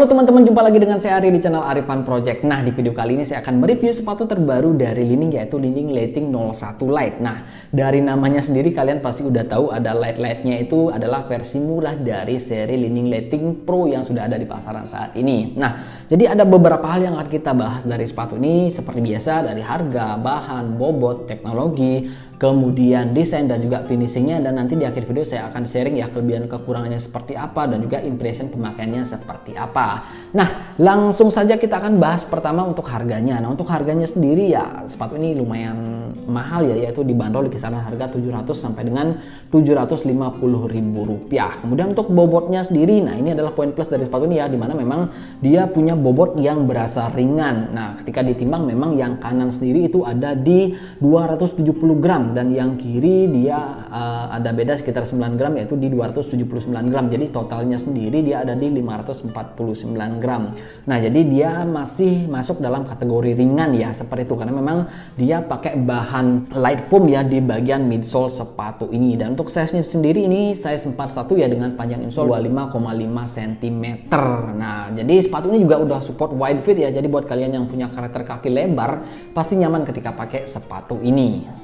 Halo teman-teman, jumpa lagi dengan saya Ari di channel Arifan Project. Nah, di video kali ini saya akan mereview sepatu terbaru dari Li-Ning, yaitu Li-Ning Lighting 01 Lite. Nah, dari namanya sendiri kalian pasti udah tahu ada Lite-nya itu adalah versi murah dari seri Li-Ning Lighting Pro yang sudah ada di pasaran saat ini. Nah, jadi ada beberapa hal yang akan kita bahas dari sepatu ini, seperti biasa dari harga, bahan, bobot, teknologi, kemudian desain dan juga finishingnya, dan nanti di akhir video saya akan sharing ya kelebihan kekurangannya seperti apa dan juga impression pemakaiannya seperti apa. Nah, langsung saja kita akan bahas pertama untuk harganya. Nah, untuk harganya sendiri ya sepatu ini lumayan mahal ya, yaitu dibanderol di kisaran harga 700 sampai dengan 750 ribu rupiah. Kemudian untuk bobotnya sendiri, nah ini adalah poin plus dari sepatu ini ya, dimana memang dia punya bobot yang berasa ringan. Nah, ketika ditimbang memang yang kanan sendiri itu ada di 270 gram dan yang kiri dia ada beda sekitar 9 gram, yaitu di 279 gram. Jadi totalnya sendiri dia ada di 549 gram. Nah, jadi dia masih masuk dalam kategori ringan ya, seperti itu, karena memang dia pakai bahan light foam ya di bagian midsole sepatu ini. Dan untuk size-nya sendiri ini size 41 ya, dengan panjang insole 25,5 cm. Nah, jadi sepatu ini juga udah support wide fit ya. Jadi buat kalian yang punya karakter kaki lebar pasti nyaman ketika pakai sepatu ini.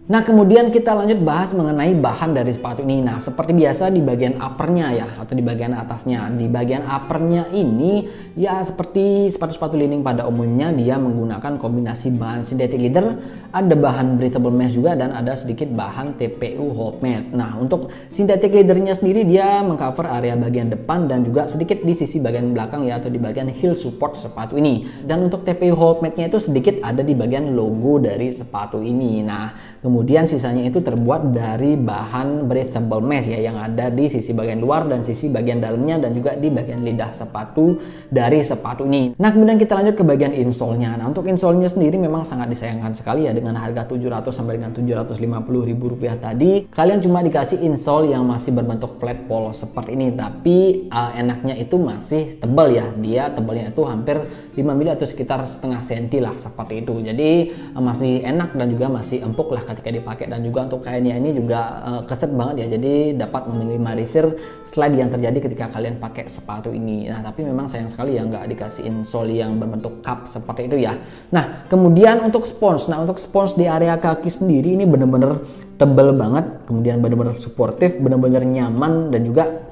Nah, kemudian kita lanjut bahas mengenai bahan dari sepatu ini. Nah, seperti biasa di bagian uppernya ya, atau di bagian atasnya. Di bagian uppernya ini ya seperti sepatu-sepatu Li-Ning pada umumnya, dia menggunakan kombinasi bahan synthetic leather, ada bahan breathable mesh juga, dan ada sedikit bahan TPU hold mat. Nah, untuk synthetic leathernya sendiri dia mengcover area bagian depan dan juga sedikit di sisi bagian belakang ya, atau di bagian heel support sepatu ini. Dan untuk TPU hold matnya itu sedikit ada di bagian logo dari sepatu ini. Nah, kemudian sisanya itu terbuat dari bahan breathable mesh ya, yang ada di sisi bagian luar dan sisi bagian dalamnya, dan juga di bagian lidah sepatu dari sepatu ini. Nah, kemudian kita lanjut ke bagian insole-nya. Nah, untuk insole-nya sendiri memang sangat disayangkan sekali ya, dengan harga 700 sampai dengan 750 ribu rupiah tadi, kalian cuma dikasih insole yang masih berbentuk flat polos seperti ini. Tapi enaknya itu masih tebal ya, dia tebalnya itu hampir 5 mm atau sekitar setengah senti lah, seperti itu. Jadi masih enak dan juga masih empuk lah ketika dipakai, dan juga untuk kainnya ini juga keset banget ya, jadi dapat meminimalisir slide yang terjadi ketika kalian pakai sepatu ini. Nah, tapi memang sayang sekali ya nggak dikasih insole yang berbentuk cup seperti itu ya. Nah, kemudian untuk spons, nah untuk spons di area kaki sendiri ini bener-bener tebel banget, kemudian bener-bener suportif, bener-bener nyaman, dan juga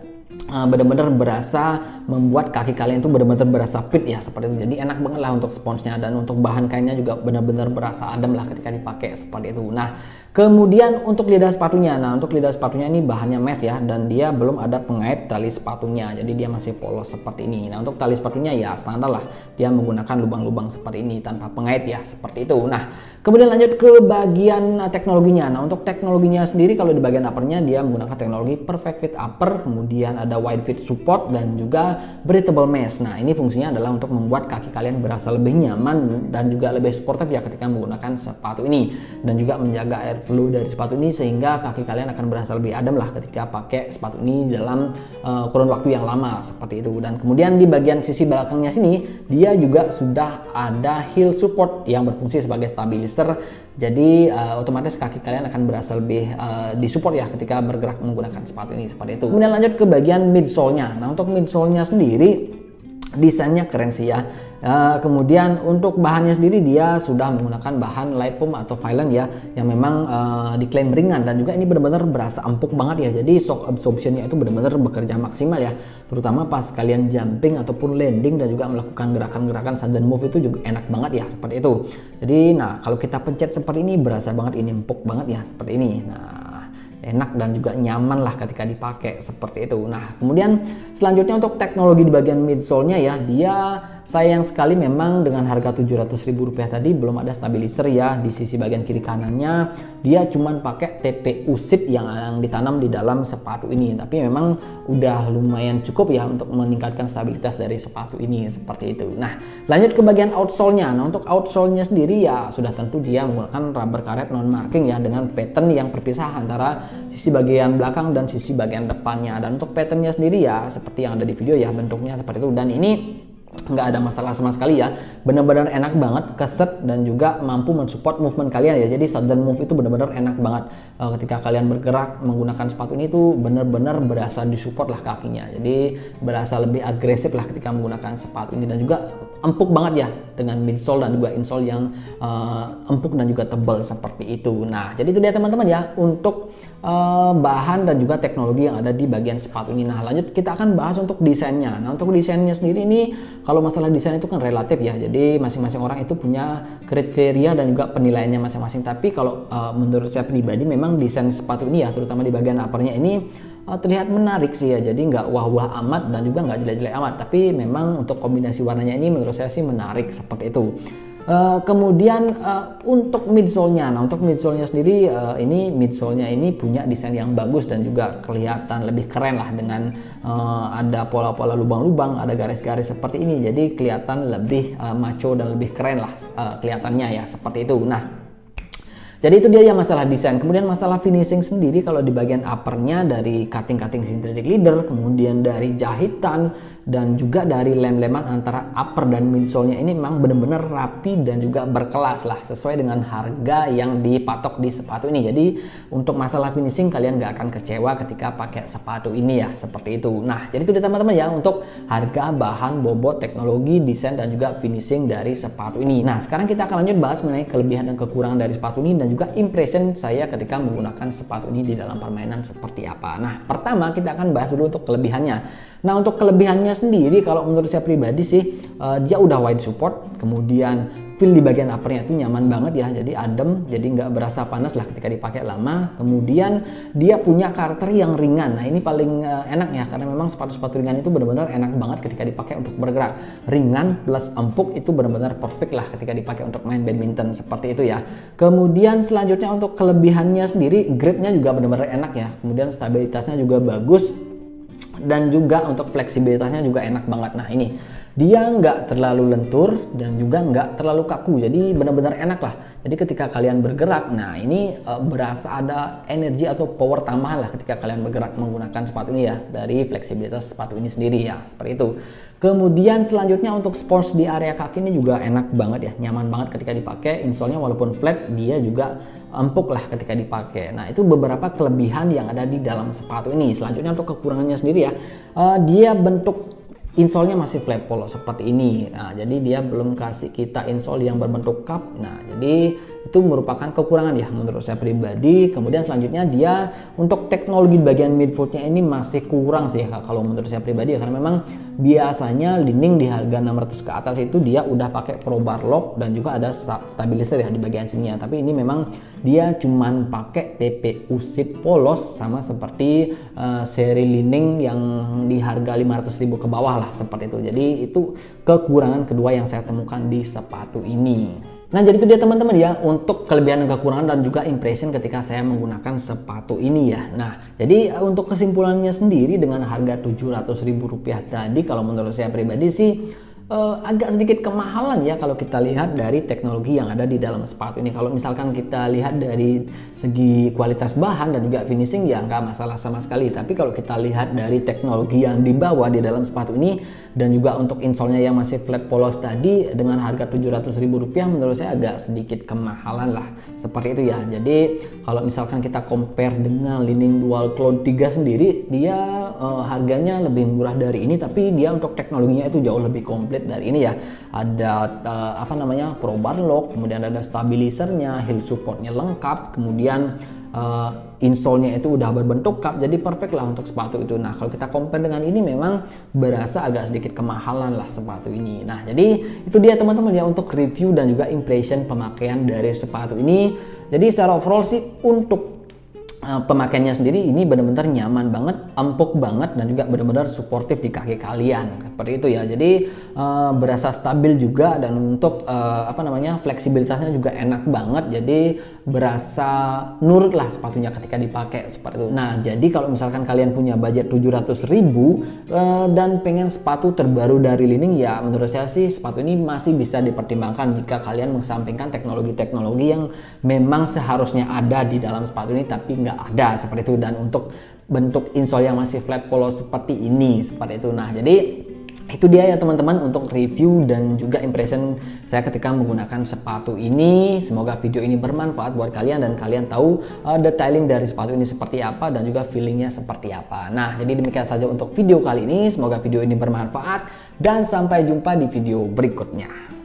benar-benar berasa membuat kaki kalian itu benar-benar berasa fit ya, seperti itu. Jadi enak banget lah untuk sponsnya, dan untuk bahan kainnya juga benar-benar berasa adem lah ketika dipakai seperti itu. Nah, kemudian untuk lidah sepatunya, nah untuk lidah sepatunya ini bahannya mesh ya, dan dia belum ada pengait tali sepatunya, jadi dia masih polos seperti ini. Nah, untuk tali sepatunya ya standar lah, dia menggunakan lubang-lubang seperti ini tanpa pengait ya, seperti itu. Nah, kemudian lanjut ke bagian teknologinya. Nah, untuk teknologinya sendiri kalau di bagian uppernya dia menggunakan teknologi perfect fit upper, kemudian ada wide fit support, dan juga breathable mesh. Nah, ini fungsinya adalah untuk membuat kaki kalian berasa lebih nyaman dan juga lebih sportif ya ketika menggunakan sepatu ini, dan juga menjaga air flow dari sepatu ini sehingga kaki kalian akan berasa lebih adem lah ketika pakai sepatu ini dalam kurun waktu yang lama, seperti itu. Dan kemudian di bagian sisi belakangnya sini dia juga sudah ada heel support yang berfungsi sebagai stabilizer. Jadi otomatis kaki kalian akan berasa lebih disupport ya ketika bergerak menggunakan sepatu ini, seperti itu. Kemudian lanjut ke bagian midsole-nya. Nah, untuk midsole-nya sendiri desainnya keren sih ya. Kemudian untuk bahannya sendiri dia sudah menggunakan bahan light foam atau Vylan ya, yang memang diklaim ringan, dan juga ini benar-benar berasa empuk banget ya. Jadi shock absorptionnya itu benar-benar bekerja maksimal ya, terutama pas kalian jumping ataupun landing dan juga melakukan gerakan-gerakan sudden move itu juga enak banget ya, seperti itu. Jadi nah kalau kita pencet seperti ini berasa banget ini empuk banget ya, seperti ini. Nah, enak dan juga nyaman lah ketika dipakai, seperti itu. Nah, kemudian selanjutnya untuk teknologi di bagian midsole-nya ya, dia sayang sekali memang dengan harga 700 ribu rupiah tadi belum ada stabilizer ya di sisi bagian kiri kanannya. Dia cuman pakai TPU seat yang ditanam di dalam sepatu ini, tapi memang udah lumayan cukup ya untuk meningkatkan stabilitas dari sepatu ini, seperti itu. Nah, lanjut ke bagian outsole-nya. Nah, untuk outsole-nya sendiri ya sudah tentu dia menggunakan rubber karet non marking ya, dengan pattern yang terpisah antara sisi bagian belakang dan sisi bagian depannya. Dan untuk patternnya sendiri ya seperti yang ada di video ya, bentuknya seperti itu. Dan ini nggak ada masalah sama sekali ya, benar-benar enak banget, keset dan juga mampu mensupport movement kalian ya. Jadi sudden move itu benar-benar enak banget ketika kalian bergerak menggunakan sepatu ini tuh benar-benar berasa disupport lah kakinya, jadi berasa lebih agresif lah ketika menggunakan sepatu ini, dan juga empuk banget ya dengan midsole dan juga insole yang empuk dan juga tebal seperti itu. Nah, jadi itu dia teman-teman ya untuk bahan dan juga teknologi yang ada di bagian sepatu ini. Nah, lanjut kita akan bahas untuk desainnya. Nah, untuk desainnya sendiri ini, kalau masalah desain itu kan relatif ya, jadi masing-masing orang itu punya kriteria dan juga penilaiannya masing-masing. Tapi kalau menurut saya pribadi memang desain sepatu ini ya, terutama di bagian uppernya ini terlihat menarik sih ya, jadi nggak wah-wah amat dan juga nggak jelek-jelek amat, tapi memang untuk kombinasi warnanya ini menurut saya sih menarik seperti itu. Kemudian untuk midsole-nya, nah untuk midsole-nya sendiri ini midsole-nya ini punya desain yang bagus dan juga kelihatan lebih keren lah dengan ada pola-pola lubang-lubang, ada garis-garis seperti ini, jadi kelihatan lebih macho dan lebih keren lah kelihatannya ya seperti itu. Nah, jadi itu dia ya masalah desain. Kemudian masalah finishing sendiri, kalau di bagian uppernya dari cutting-cutting synthetic leather, kemudian dari jahitan dan juga dari lem-leman antara upper dan midsole-nya ini memang benar-benar rapi dan juga berkelas lah, sesuai dengan harga yang dipatok di sepatu ini. Jadi untuk masalah finishing kalian nggak akan kecewa ketika pakai sepatu ini ya, seperti itu. Nah, jadi itu dia teman-teman ya untuk harga, bahan, bobot, teknologi, desain dan juga finishing dari sepatu ini. Nah, sekarang kita akan lanjut bahas mengenai kelebihan dan kekurangan dari sepatu ini dan juga impression saya ketika menggunakan sepatu ini di dalam permainan seperti apa. Nah, pertama kita akan bahas dulu untuk kelebihannya. Nah, untuk kelebihannya sendiri kalau menurut saya pribadi sih dia udah wide support, kemudian feel di bagian uppernya itu nyaman banget ya, jadi adem, jadi nggak berasa panas lah ketika dipakai lama. Kemudian dia punya karakter yang ringan. Nah, ini paling enak ya, karena memang sepatu-sepatu ringan itu benar-benar enak banget ketika dipakai untuk bergerak. Ringan plus empuk itu benar-benar perfect lah ketika dipakai untuk main badminton seperti itu ya. Kemudian selanjutnya untuk kelebihannya sendiri, gripnya juga benar-benar enak ya. Kemudian stabilitasnya juga bagus dan juga untuk fleksibilitasnya juga enak banget. Nah, ini dia nggak terlalu lentur dan juga nggak terlalu kaku, jadi benar-benar enak lah. Jadi ketika kalian bergerak, nah ini berasa ada energi atau power tambahan lah ketika kalian bergerak menggunakan sepatu ini ya, dari fleksibilitas sepatu ini sendiri ya, seperti itu. Kemudian selanjutnya untuk spons di area kaki ini juga enak banget ya, nyaman banget ketika dipakai. Insole-nya walaupun flat, dia juga empuk lah ketika dipakai. Nah, itu beberapa kelebihan yang ada di dalam sepatu ini. Selanjutnya untuk kekurangannya sendiri ya, dia bentuk insole-nya masih flat polos seperti ini. Nah, jadi dia belum kasih kita insole yang berbentuk cup. Nah, jadi itu merupakan kekurangan ya menurut saya pribadi. Kemudian selanjutnya dia untuk teknologi bagian midfootnya ini masih kurang sih kalau menurut saya pribadi ya, karena memang biasanya Li-Ning di harga 600 ke atas itu dia udah pakai Pro Bar Lock dan juga ada stabilizer ya di bagian sininya. Tapi ini memang dia cuman pakai TPU Zip polos, sama seperti seri Li-Ning yang di harga 500.000 ke bawah lah seperti itu. Jadi itu kekurangan kedua yang saya temukan di sepatu ini. Nah, jadi itu dia teman-teman ya untuk kelebihan dan kekurangan dan juga impression ketika saya menggunakan sepatu ini ya. Nah, jadi untuk kesimpulannya sendiri dengan harga Rp700.000 tadi, kalau menurut saya pribadi sih agak sedikit kemahalan ya kalau kita lihat dari teknologi yang ada di dalam sepatu ini. Kalau misalkan kita lihat dari segi kualitas bahan dan juga finishing ya nggak masalah sama sekali. Tapi kalau kita lihat dari teknologi yang dibawa di dalam sepatu ini dan juga untuk insole-nya yang masih flat polos tadi dengan harga Rp700.000 menurut saya agak sedikit kemahalan lah seperti itu ya. Jadi kalau misalkan kita compare dengan Li-Ning Dual Cloud 3 sendiri, dia harganya lebih murah dari ini, tapi dia untuk teknologinya itu jauh lebih komplit dari ini ya. Ada Pro Bar Lock, kemudian ada stabilizernya, heel supportnya lengkap, kemudian insole-nya itu udah berbentuk cup, jadi perfect lah untuk sepatu itu. Nah, kalau kita compare dengan ini memang berasa agak sedikit kemahalan lah sepatu ini. Nah, jadi itu dia teman-teman ya untuk review dan juga impression pemakaian dari sepatu ini. Jadi secara overall sih untuk pemakaiannya sendiri ini benar-benar nyaman banget, empuk banget, dan juga benar-benar suportif di kaki kalian seperti itu ya. Jadi berasa stabil juga, dan untuk fleksibilitasnya juga enak banget, jadi berasa nurut lah sepatunya ketika dipakai seperti itu. Nah, jadi kalau misalkan kalian punya budget 700.000 dan pengen sepatu terbaru dari Li-Ning, ya menurut saya sih sepatu ini masih bisa dipertimbangkan jika kalian mengesampingkan teknologi-teknologi yang memang seharusnya ada di dalam sepatu ini tapi nggak ada seperti itu, dan untuk bentuk insole yang masih flat polos seperti ini seperti itu. Nah, jadi Itu dia ya teman-teman untuk review dan juga impression saya ketika menggunakan sepatu ini. Semoga video ini bermanfaat buat kalian dan kalian tahu detailing dari sepatu ini seperti apa dan juga feelingnya seperti apa. Nah, jadi demikian saja untuk video kali ini. Semoga video ini bermanfaat dan sampai jumpa di video berikutnya.